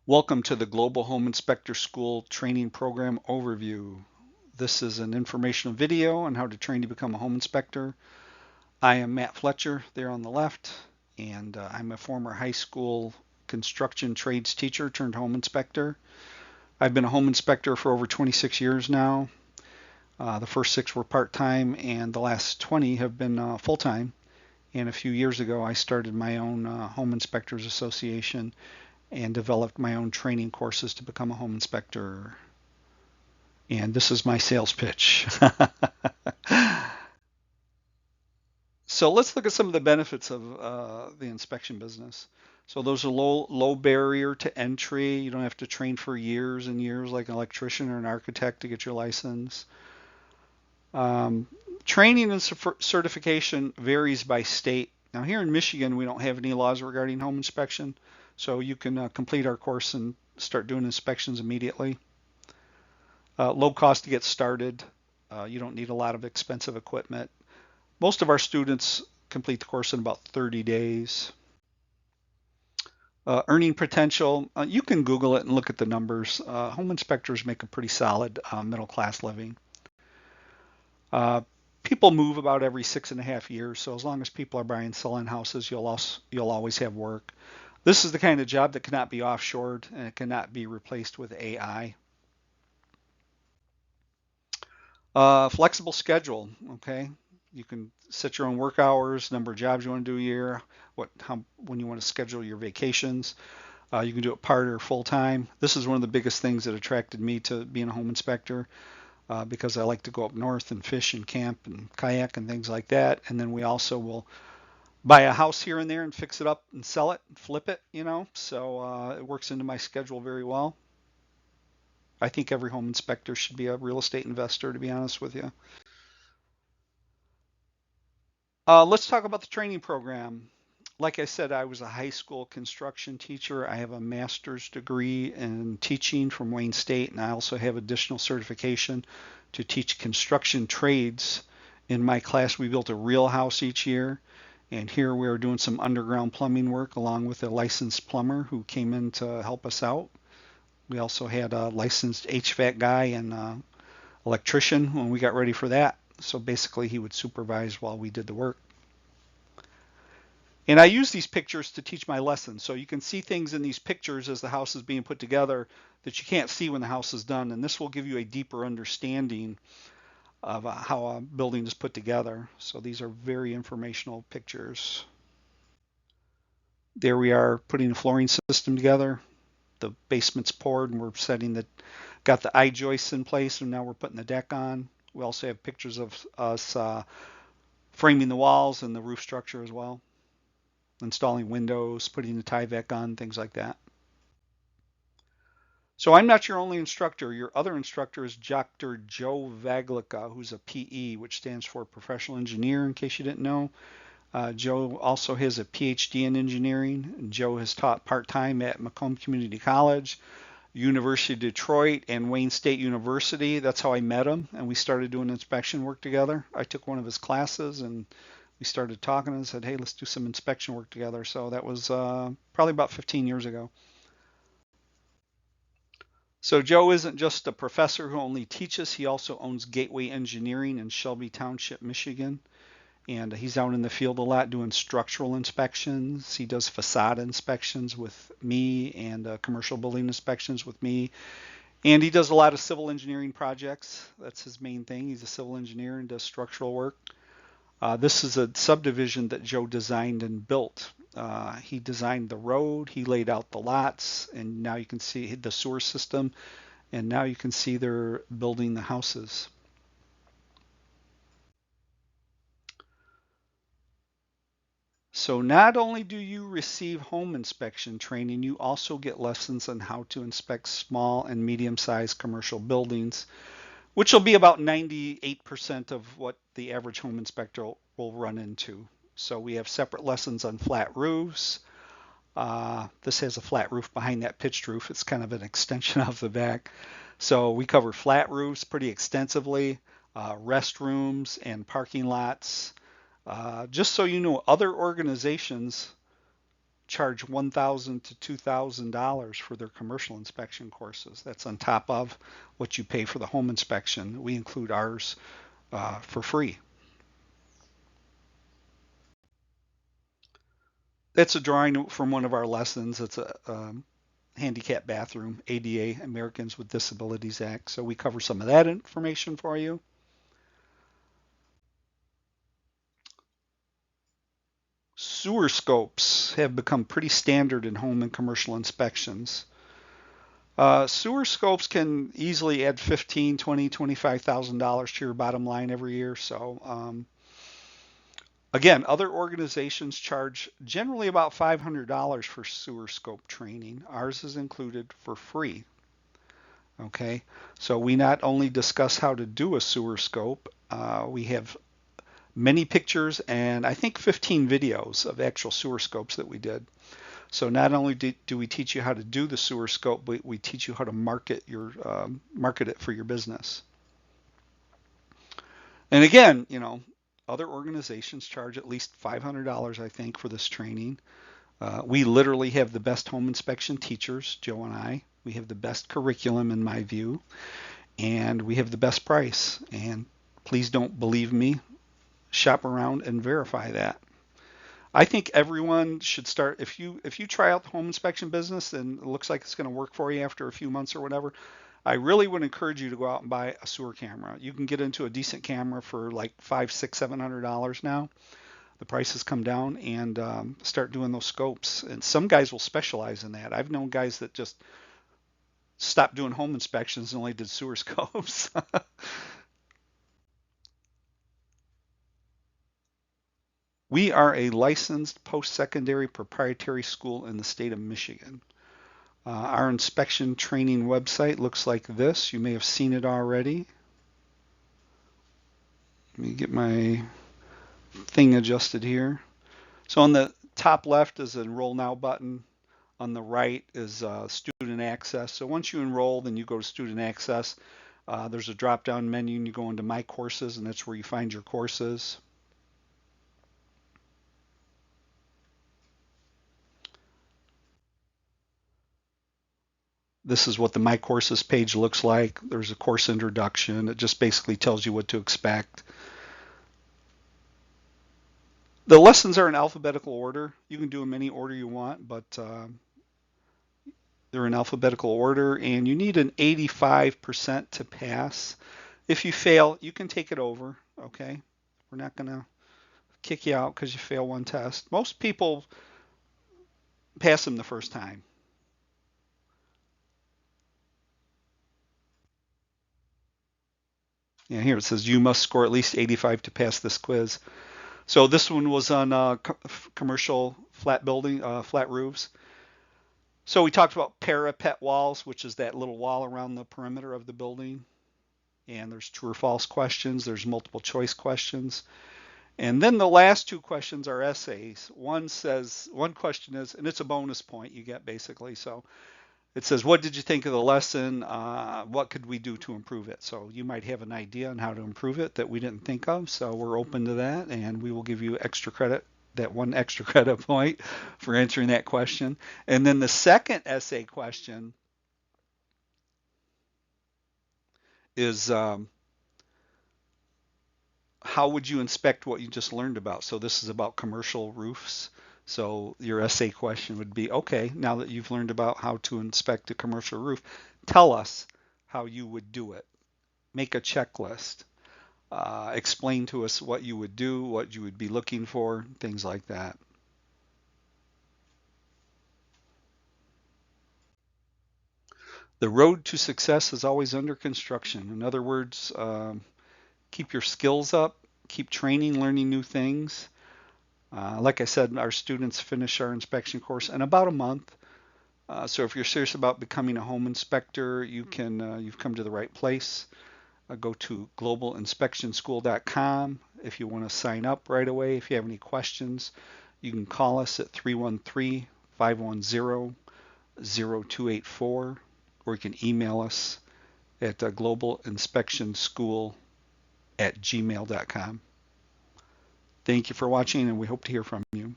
Welcome to the Global Home Inspector School Training Program Overview. This is an informational video on how to train to become a home inspector. I am Matt Fletcher there on the left, and I'm a former high school construction trades teacher turned home inspector. I've been a home inspector for over 26 years now. The first 6 were part-time, and the last 20 have been full-time. And a few years ago, I started my own Home Inspectors Association and developed my own training courses to become a home inspector. And this is my sales pitch. So let's look at some of the benefits of the inspection business. So those are low barrier to entry. You don't have to train for years and years like an electrician or an architect to get your license. Um, Training and certification varies by state. Now here in Michigan, we don't have any laws regarding home inspection, so you can complete our course and start doing inspections immediately. Low cost to get started. You don't need a lot of expensive equipment. Most of our students complete the course in about 30 days. Earning potential, you can Google it and look at the numbers. Home inspectors make a pretty solid middle class living. Uh, People move about every 6.5 years, so as long as people are buying and selling houses, you'll always have work. This is the kind of job that cannot be offshored and it cannot be replaced with AI. Flexible schedule, okay? You can set your own work hours, number of jobs you want to do a year, when you want to schedule your vacations. You can do it part or full time. This is one of the biggest things that attracted me to being a home inspector because I like to go up north and fish and camp and kayak and things like that. And then we also will buy a house here and there and fix it up and sell it, and flip it, you know. So it works into my schedule very well. I think every home inspector should be a real estate investor, to be honest with you. Let's talk about the training program. Like I said, I was a high school construction teacher. I have a master's degree in teaching from Wayne State, and I also have additional certification to teach construction trades. In my class, we built a real house each year, and here we are doing some underground plumbing work along with a licensed plumber who came in to help us out. We also had a licensed HVAC guy and electrician when we got ready for that. So basically, he would supervise while we did the work. And I use these pictures to teach my lessons. So you can see things in these pictures as the house is being put together that you can't see when the house is done. And this will give you a deeper understanding of how a building is put together. So these are very informational pictures. There we are putting a flooring system together. The basement's poured and we're got the eye joists in place, and now we're putting the deck on. We also have pictures of us framing the walls and the roof structure as well, installing windows, putting the Tyvek on, things like that. So I'm not your only instructor. Your other instructor is Dr. Joe Vaglica, who's a PE, which stands for Professional Engineer, in case you didn't know. Joe also has a PhD in engineering. Joe has taught part-time at Macomb Community College, University of Detroit, and Wayne State University. That's how I met him, and we started doing inspection work together. I took one of his classes, and we started talking and said, hey, let's do some inspection work together. So that was probably about 15 years ago. So Joe isn't just a professor who only teaches, he also owns Gateway Engineering in Shelby Township, Michigan. And he's out in the field a lot doing structural inspections. He does facade inspections with me and commercial building inspections with me. And he does a lot of civil engineering projects. That's his main thing. He's a civil engineer and does structural work. This is a subdivision that Joe designed and built. He designed the road, he laid out the lots, and now you can see the sewer system, and now you can see they're building the houses. So not only do you receive home inspection training, you also get lessons on how to inspect small and medium-sized commercial buildings, which will be about 98% of what the average home inspector will run into. So we have separate lessons on flat roofs. This has a flat roof behind that pitched roof. It's kind of an extension of the back. So we cover flat roofs pretty extensively, restrooms and parking lots. Just so you know, other organizations charge $1,000 to $2,000 for their commercial inspection courses. That's on top of what you pay for the home inspection. We include ours for free. That's a drawing from one of our lessons. It's a handicap bathroom, ADA, Americans with Disabilities Act. So we cover some of that information for you. Sewer scopes have become pretty standard in home and commercial inspections. Sewer scopes can easily add $15,000, $20,000, $25,000 to your bottom line every year. So again, other organizations charge generally about $500 for sewer scope training. Ours is included for free. Okay, so we not only discuss how to do a sewer scope, we have many pictures and I think 15 videos of actual sewer scopes that we did. So not only do we teach you how to do the sewer scope, but we teach you how to market it for your business. And again, other organizations charge at least $500, I think, for this training. We literally have the best home inspection teachers, Joe and I. We have the best curriculum in my view, and we have the best price. And please don't believe me. Shop around and verify that. I think everyone should start, if you try out the home inspection business and it looks like it's going to work for you after a few months or whatever, I really would encourage you to go out and buy a sewer camera. You can get into a decent camera for like $500, $600, $700 now. The prices come down, and start doing those scopes. And some guys will specialize in that. I've known guys that just stopped doing home inspections and only did sewer scopes. We are a licensed post-secondary proprietary school in the state of Michigan. Our inspection training website looks like this. You may have seen it already. Let me get my thing adjusted here. So on the top left is an Enroll Now button. On the right is Student Access. So once you enroll, then you go to Student Access. There's a drop-down menu, and you go into My Courses, and that's where you find your courses. This is what the My Courses page looks like. There's a course introduction. It just basically tells you what to expect. The lessons are in alphabetical order. You can do them any order you want, but they're in alphabetical order, and you need an 85% to pass. If you fail, you can take it over, okay? We're not going to kick you out because you fail one test. Most people pass them the first time. Yeah, here it says you must score at least 85 to pass this quiz. So this one was on commercial flat roofs. So we talked about parapet walls, which is that little wall around the perimeter of the building. And there's true or false questions. There's multiple choice questions. And then the last two questions are essays. One question is, and it's a bonus point you get basically. So it says, what did you think of the lesson? What could we do to improve it? So you might have an idea on how to improve it that we didn't think of. So we're open to that, and we will give you extra credit, that one extra credit point for answering that question. And then the second essay question is, how would you inspect what you just learned about? So this is about commercial roofs. So your essay question would be, okay, now that you've learned about how to inspect a commercial roof, tell us how you would do it. Make a checklist. Explain to us what you would do, what you would be looking for, things like that. The road to success is always under construction. In other words, keep your skills up, keep training, learning new things. Like I said, our students finish our inspection course in about a month. So if you're serious about becoming a home inspector, you've come to the right place. Go to globalinspectionschool.com if you want to sign up right away. If you have any questions, you can call us at 313-510-0284, or you can email us at globalinspectionschool@gmail.com. Thank you for watching, and we hope to hear from you.